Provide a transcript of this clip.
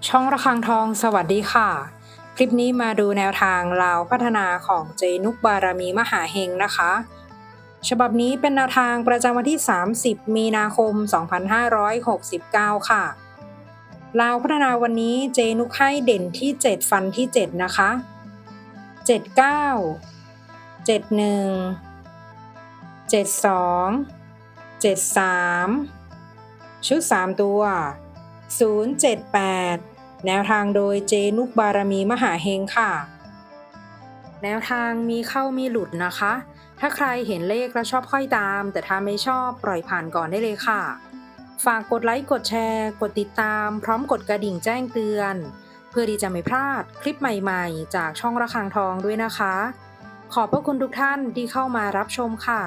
ช่องระฆังทองสวัสดีค่ะคลิปนี้มาดูแนวทางลาวพัฒนาของเจนุกบารมีมหาเฮงนะคะฉบับนี้เป็นแนวทางประจำวันที่30มีนาคม2569ค่ะลาวพัฒนาวันนี้เจนุกให้เด่นที่7ฟันที่7นะคะ79 71 72 73ชุด3ตัว078แนวทางโดยเจนุกบารมีมหาเฮงค่ะแนวทางมีเข้ามีหลุดนะคะถ้าใครเห็นเลขแล้วชอบค่อยตามแต่ถ้าไม่ชอบปล่อยผ่านก่อนได้เลยค่ะฝากกดไลค์กดแชร์กดติดตามพร้อมกดกระดิ่งแจ้งเตือนเพื่อที่จะไม่พลาดคลิปใหม่ๆจากช่องระฆังทองด้วยนะคะขอบพระคุณทุกท่านที่เข้ามารับชมค่ะ